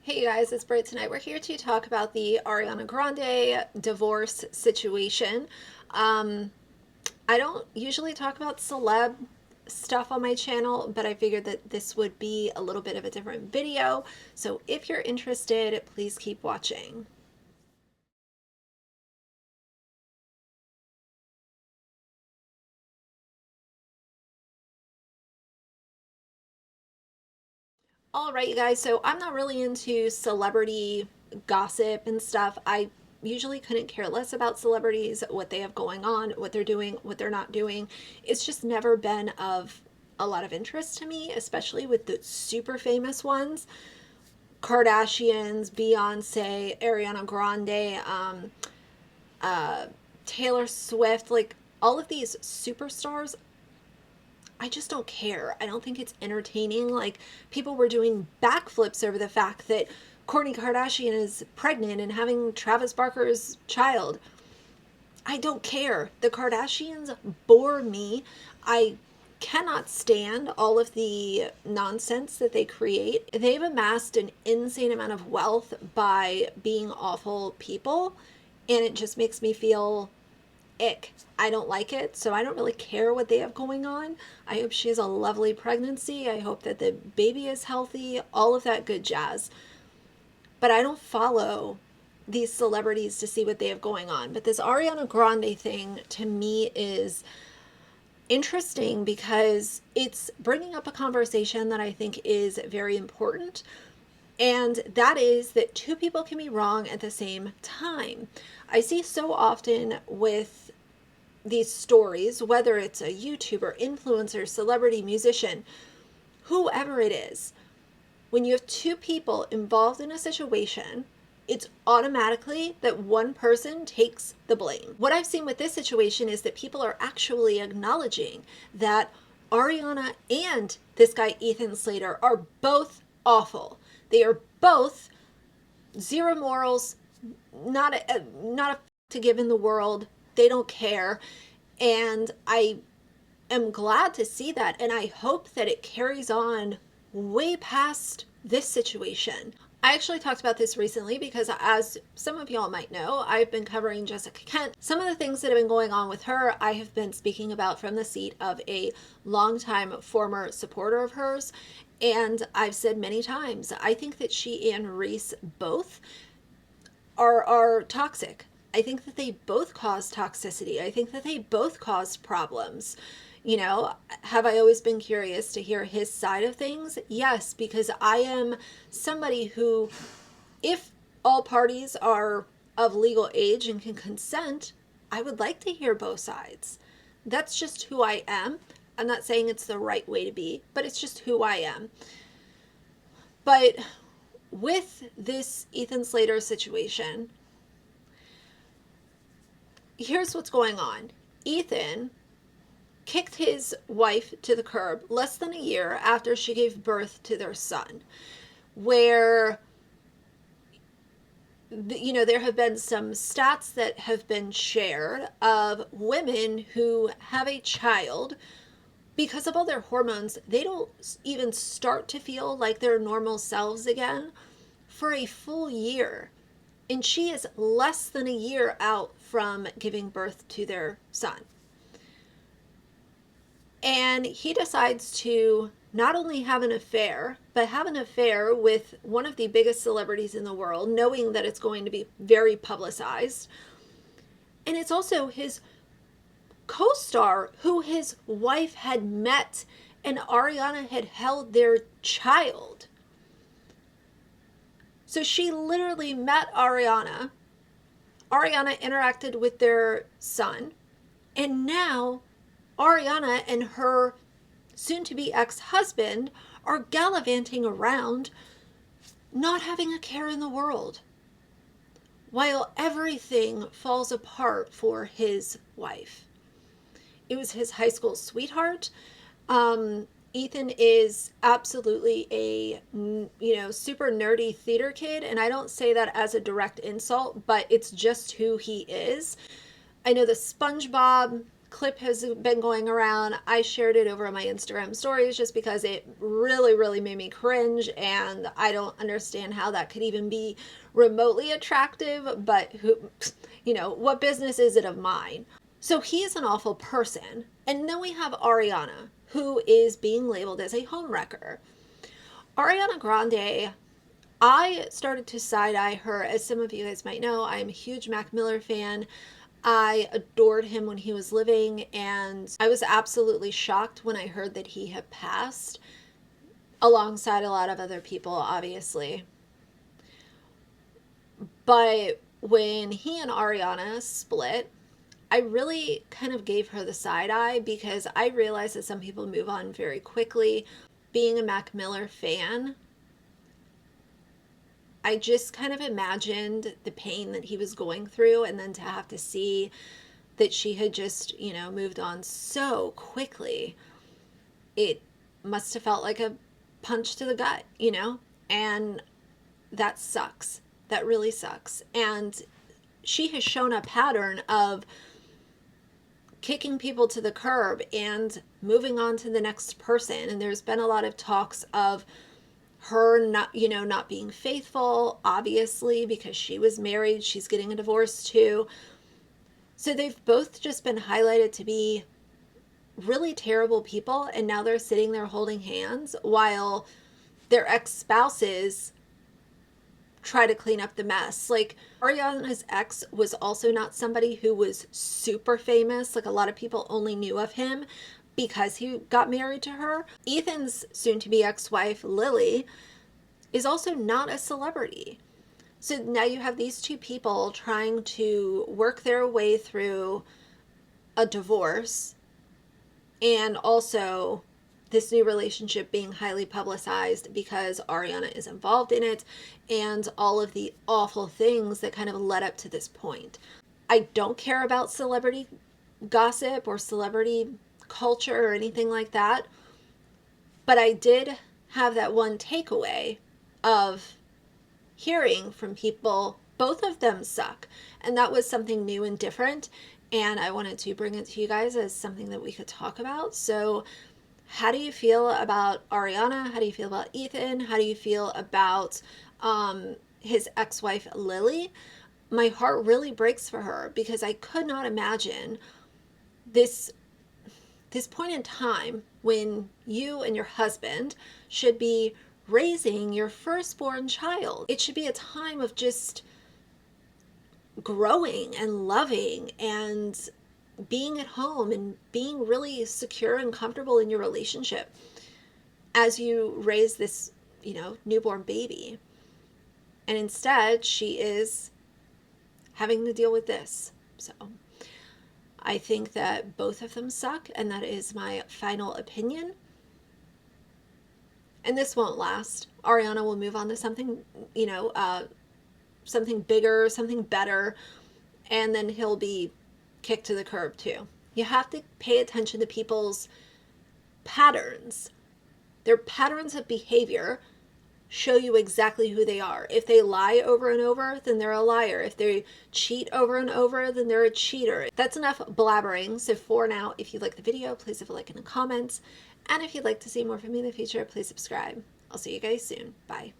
Hey guys, it's Britt tonight. We're here to talk about the Ariana Grande divorce situation. Um, I don't usually talk about celeb stuff on my channel, but I figured that this would be a little bit of a different video. So if you're interested, please keep watching. All right, you guys. So I'm not really into celebrity gossip and stuff. I usually couldn't care less about celebrities, what they have going on, what they're doing, what they're not doing. It's just never been of a lot of interest to me, especially with the super famous ones. Kardashians, Beyonce, Ariana Grande, uh, Taylor Swift, like all of these superstars, I just don't care. I don't think it's entertaining. Like, people were doing backflips over the fact that Kourtney Kardashian is pregnant and having Travis Barker's child. I don't care. The Kardashians bore me. I cannot stand all of the nonsense that they create. They've amassed an insane amount of wealth by being awful people, and it just makes me feel ick. I don't like it, so I don't really care what they have going on. I hope she has a lovely pregnancy. I hope that the baby is healthy, all of that good jazz. But I don't follow these celebrities to see what they have going on. But this Ariana Grande thing to me is interesting because it's bringing up a conversation that I think is very important. And that is that two people can be wrong at the same time. I see so often with these stories, whether it's a YouTuber, influencer, celebrity, musician, whoever it is, when you have two people involved in a situation, it's automatically that one person takes the blame. What I've seen with this situation is that people are actually acknowledging that Ariana and this guy Ethan Slater are both awful. They are both zero morals, not a to give in the world. They don't care. And I am glad to see that. And I hope that it carries on way past this situation. I actually talked about this recently because, as some of y'all might know, I've been covering Jessica Kent. Some of the things that have been going on with her, I have been speaking about from the seat of a longtime former supporter of hers. And I've said many times, I think that she and Reese both are toxic. I think that they both cause toxicity. I think that they both cause problems. You know, have I always been curious to hear his side of things? Yes, because I am somebody who, if all parties are of legal age and can consent, I would like to hear both sides. That's just who I am. I'm not saying it's the right way to be, but it's just who I am. But with this Ethan Slater situation, here's what's going on. Ethan kicked his wife to the curb less than a year after she gave birth to their son, where, you know, there have been some stats that have been shared of women who have a child. Because of all their hormones, they don't even start to feel like their normal selves again for a full year. And she is less than a year out from giving birth to their son. And he decides to not only have an affair, but have an affair with one of the biggest celebrities in the world, knowing that it's going to be very publicized. And it's also his co-star who his wife had met, and Ariana had held their child. So she literally met Ariana. Ariana interacted with their son. And now Ariana and her soon-to-be ex-husband are gallivanting around, not having a care in the world, while everything falls apart for his wife. It was his high school sweetheart. Ethan is absolutely a, super nerdy theater kid. And I don't say that as a direct insult, but it's just who he is. I know the SpongeBob clip has been going around. I shared it over on my Instagram stories just because it really, really made me cringe, and I don't understand how that could even be remotely attractive, but who, what business is it of mine? So he is an awful person. And then we have Ariana, who is being labeled as a homewrecker. Ariana Grande, I started to side-eye her. As some of you guys might know, I'm a huge Mac Miller fan. I adored him when he was living, and I was absolutely shocked when I heard that he had passed, alongside a lot of other people, obviously. But when he and Ariana split, I really kind of gave her the side eye because I realized that some people move on very quickly. Being a Mac Miller fan, I just kind of imagined the pain that he was going through, and then to have to see that she had just, moved on so quickly, it must have felt like a punch to the gut, and that sucks. That really sucks. And she has shown a pattern of kicking people to the curb and moving on to the next person. And there's been a lot of talks of her not being faithful, obviously, because she was married. She's getting a divorce too. So they've both just been highlighted to be really terrible people. And now they're sitting there holding hands while their ex-spouses try to clean up the mess. Like, Ariana's ex was also not somebody who was super famous. Like, a lot of people only knew of him because he got married to her. Ethan's soon-to-be ex-wife, Lily, is also not a celebrity. So now you have these two people trying to work their way through a divorce, and also this new relationship being highly publicized because Ariana is involved in it, and all of the awful things that kind of led up to this point. I don't care about celebrity gossip or celebrity culture or anything like that, but I did have that one takeaway of hearing from people, both of them suck, and that was something new and different, and I wanted to bring it to you guys as something that we could talk about. So how do you feel about Ariana? How do you feel about Ethan? How do you feel about his ex-wife, Lily? My heart really breaks for her because I could not imagine this point in time when you and your husband should be raising your firstborn child. It should be a time of just growing and loving and being at home and being really secure and comfortable in your relationship as you raise this, newborn baby. And instead, she is having to deal with this. So I think that both of them suck, and that is my final opinion. And this won't last. Ariana will move on to something, something bigger, something better, and then he'll be kicked to the curb too. You have to pay attention to people's patterns. Their patterns of behavior show you exactly who they are. If they lie over and over, then they're a liar. If they cheat over and over, then they're a cheater. That's enough blabbering. So for now, if you like the video, please leave a like in the comments. And if you'd like to see more from me in the future, please subscribe. I'll see you guys soon. Bye.